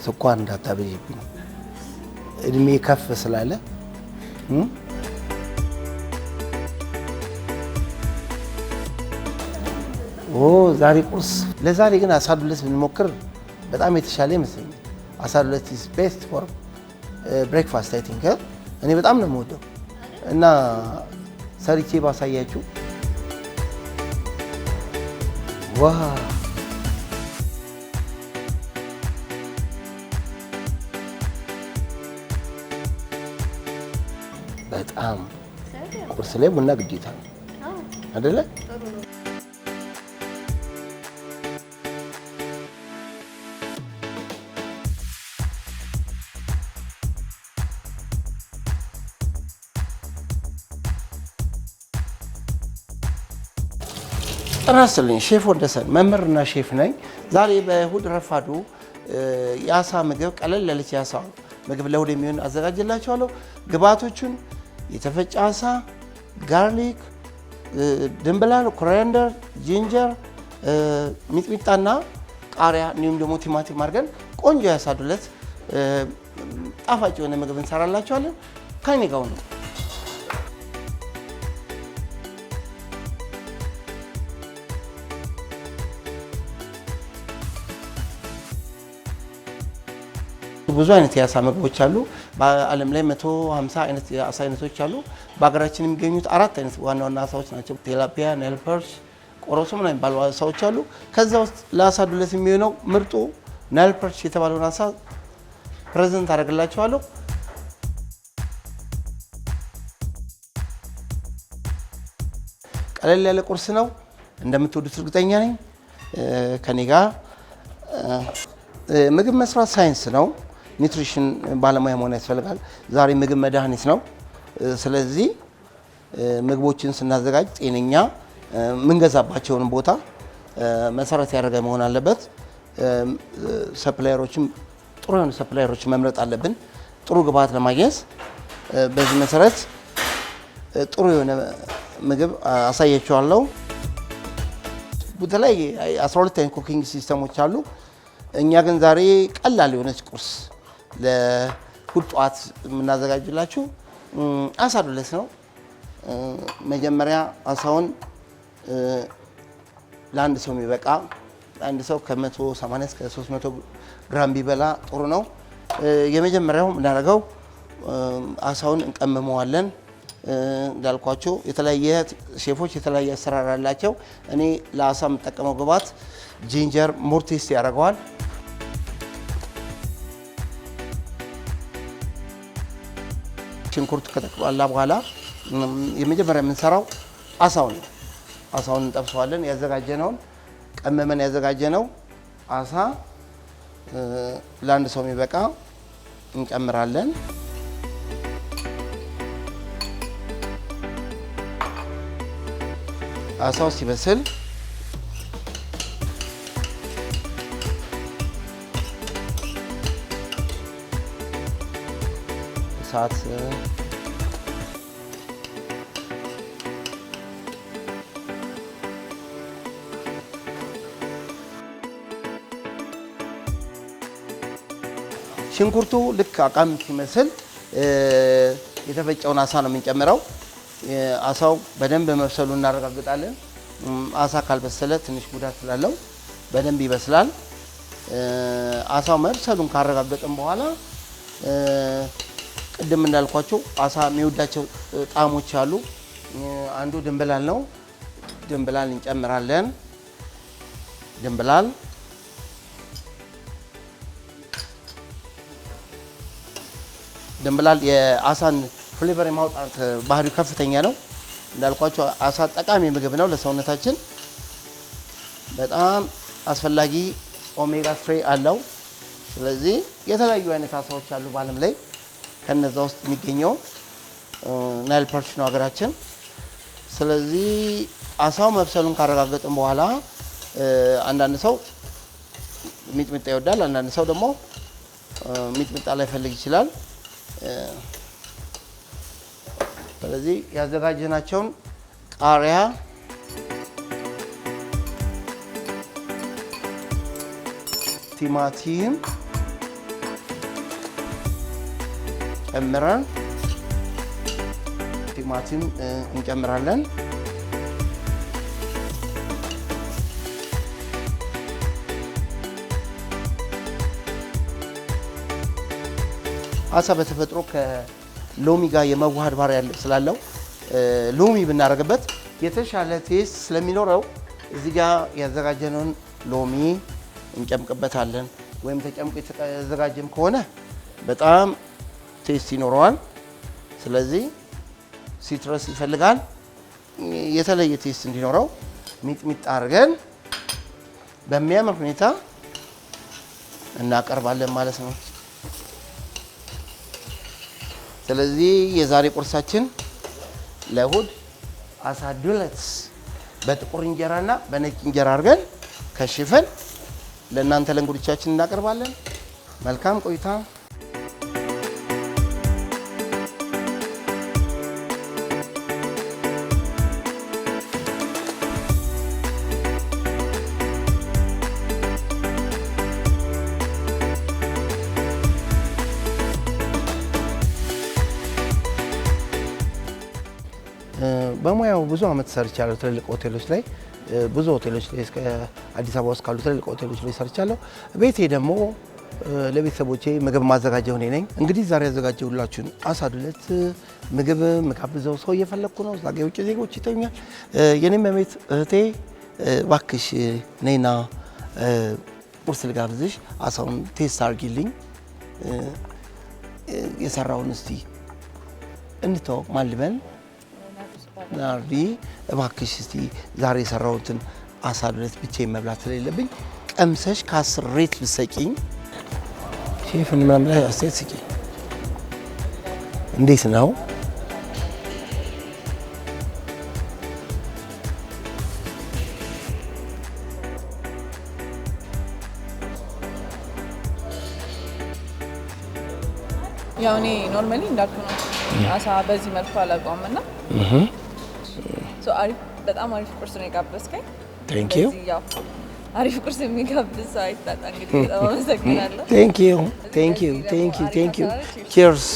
ስኳር እንዳታበዥብኝ እድሜ ከፍ ስላለ ዛሬ ቁርስ ለዛሬ ግን አሳ ዱለት ብንሞክር በጣም የተሻለ ይመስለኛል። አሳ ዱለት is best for breakfast I think እኔ በጣም ነው የምወደው እና ሰርቼ ባሳያችሁ በጣም ቁርስ ላይ ቡና ግዴታ ነው አይደለ? ራስልኝ ሼፍ ወንደሰን መምህርና ሼፍ ነኝ። ዛሬ በእሁድ ረፋዱ የአሳ ምግብ ቀለል ያለች የአሳ ምግብ ለእሁድ የሚሆን አዘጋጅላችኋለሁ። ግብአቶቹን የተፈጨ አሳ፣ ጋርሊክ፣ ድንብላል፣ ኮሪያንደር፣ ጂንጀር፣ ሚጥሚጣና ቃሪያ እንዲሁም ደግሞ ቲማቲም አድርገን ቆንጆ የአሳ ዱለት ጣፋጭ የሆነ ምግብ እንሰራላችኋለን። ከእኔ ጋር ነው። ብዙ አይነት የአሳ ምግቦች አሉ። በዓለም ላይ 150 አይነት የአሳ አይነቶች አሉ። በሀገራችን የሚገኙት 4 አይነት ዋና ዋና አሳዎች ናቸው። ቴላፒያ፣ ናይል ፐርች፣ ቆሮሶ ምናምን የሚባሉ አሳዎች አሉ። ከዛ ውስጥ ለአሳ ዱለት የሚሆነው ምርጡ ናይል ፐርች የተባለውን አሳ ፕሬዘንት አደርግላችኋለሁ። ቀለል ያለ ቁርስ ነው። እንደምትወዱት እርግጠኛ ነኝ። ከኔ ጋር ምግብ መስራት ሳይንስ ነው። ኒውትሪሽን ባለሙያ መሆን ያስፈልጋል። ዛሬ ምግብ መድኃኒት ነው። ስለዚህ ምግቦችን ስናዘጋጅ ጤነኛ ምንገዛባቸውን ቦታ መሰረት ያደረገ መሆን አለበት። ሰፕላየሮችም ጥሩ የሆኑ ሰፕላየሮችን መምረጥ አለብን ጥሩ ግብአት ለማግኘት። በዚህ መሰረት ጥሩ የሆነ ምግብ አሳያችኋለሁ። በተለይ 12 አይነት ኩኪንግ ሲስተሞች አሉ። እኛ ግን ዛሬ ቀላል የሆነች ቁርስ ለእሁድ ጠዋት የምናዘጋጅላችሁ አሳ ዱለት ነው። መጀመሪያ አሳውን ለአንድ ሰው የሚበቃ አንድ ሰው ከ180 እስከ 300 ግራም ቢበላ ጥሩ ነው። የመጀመሪያው የምናደርገው አሳውን እንቀምመዋለን። እንዳልኳቸው የተለያየ ሼፎች የተለያየ አሰራር አላቸው። እኔ ለአሳ የምጠቀመው ግብአት ጂንጀር ሞር ቴስቲ ያደርገዋል። ሽንኩርት ከተቆላ በኋላ የመጀመሪያ የምንሰራው አሳውን ነው። አሳውን እንጠብሰዋለን። ያዘጋጀነውን ቀመመን ያዘጋጀነው አሳ ለአንድ ሰው የሚበቃ እንጨምራለን። አሳው ሲበስል እሳት ሽንኩርቱ ልክ አቃም ሲመስል የተፈጨውን አሳ ነው የምንጨምረው። አሳው በደንብ መብሰሉ እናረጋግጣለን። አሳ ካልበሰለ ትንሽ ጉዳት ስላለው በደንብ ይበስላል። አሳው መብሰሉን ካረጋገጥን በኋላ ቅድም እንዳልኳቸው አሳ የሚወዳቸው ጣዕሞች አሉ። አንዱ ድንብላል ነው። ድንብላል እንጨምራለን። ድንብላል የአሳን ፍሌቨር የማውጣት ባህሪው ከፍተኛ ነው። እንዳልኳቸው አሳ ጠቃሚ ምግብ ነው ለሰውነታችን። በጣም አስፈላጊ ኦሜጋ 3 አለው። ስለዚህ የተለያዩ አይነት አሳዎች አሉ በዓለም ላይ። ከነዛ ውስጥ የሚገኘው ናይል ፐርች ነው ሀገራችን። ስለዚህ አሳው መብሰሉን ካረጋገጥን በኋላ አንዳንድ ሰው ሚጥሚጣ ይወዳል፣ አንዳንድ ሰው ደግሞ ሚጥሚጣ ላይፈልግ ይችላል። ስለዚህ ያዘጋጀናቸውን ቃሪያ፣ ቲማቲም፣ ጨምረን ቲማቲም እንጨምራለን። አሳ በተፈጥሮ ከሎሚ ጋር የመዋሃድ ባህሪ ስላለው ሎሚ ብናደርግበት የተሻለ ቴስት ስለሚኖረው እዚህ ጋር ያዘጋጀነውን ሎሚ እንጨምቅበታለን። ወይም ተጨምቆ የተዘጋጀም ከሆነ በጣም ቴስት ይኖረዋል። ስለዚህ ሲትረስ ይፈልጋል። የተለየ ቴስት እንዲኖረው ሚጥሚጣ አድርገን በሚያምር ሁኔታ እናቀርባለን ማለት ነው። ስለዚህ የዛሬ ቁርሳችን ለእሁድ አሳ ዱለት በጥቁር እንጀራና በነጭ እንጀራ አድርገን ከሽፈን ለእናንተ ለእንግዶቻችን እናቀርባለን። መልካም ቆይታ። በሙያው ብዙ አመት ሰርቻለሁ። ትልልቅ ሆቴሎች ላይ ብዙ ሆቴሎች ላይ እስከ አዲስ አበባ ውስጥ ካሉ ትልልቅ ሆቴሎች ላይ ሰርቻለሁ። ቤቴ ደግሞ ለቤተሰቦቼ ምግብ ማዘጋጀው እኔ ነኝ። እንግዲህ ዛሬ ያዘጋጀሁላችሁን አሳ ዱለት ምግብ ምጋብዘው ሰው እየፈለግኩ ነው። እዛ ጋ የውጭ ዜጎች ይተኛል። የኔም ቤት እህቴ እባክሽ ነይና ቁርስ ልጋብዝሽ፣ አሳውን ቴስት አድርጊልኝ፣ የሰራውን እስቲ እንተዋወቅ፣ ማን ልበል? ናርዲ እባክሽ እስቲ ዛሬ የሰራሁትን አሳ ዱለት ብቻዬን መብላት ስለሌለብኝ ቀምሰሽ ከ10 ሬት ብትሰጪኝ። ሼፍን ምናምን ላይ አስተያየት ስጪኝ። እንዴት ነው? ያው እኔ ኖርማሊ እንዳልኩ ነው አሳ በዚህ መልኩ አላውቀውም እና አሪፍ በጣም አሪፍ ቁርስ ነው የጋበዝከኝ። ቴንክ ዩ። አሪፍ ቁርስ የሚጋብዝ ሰው አይታጣ። እንግዲህ በጣም አመሰግናለሁ። ቴንክ ዩ ቴንክ ዩ ቴንክ ዩ ቴንክ ዩ ቺርስ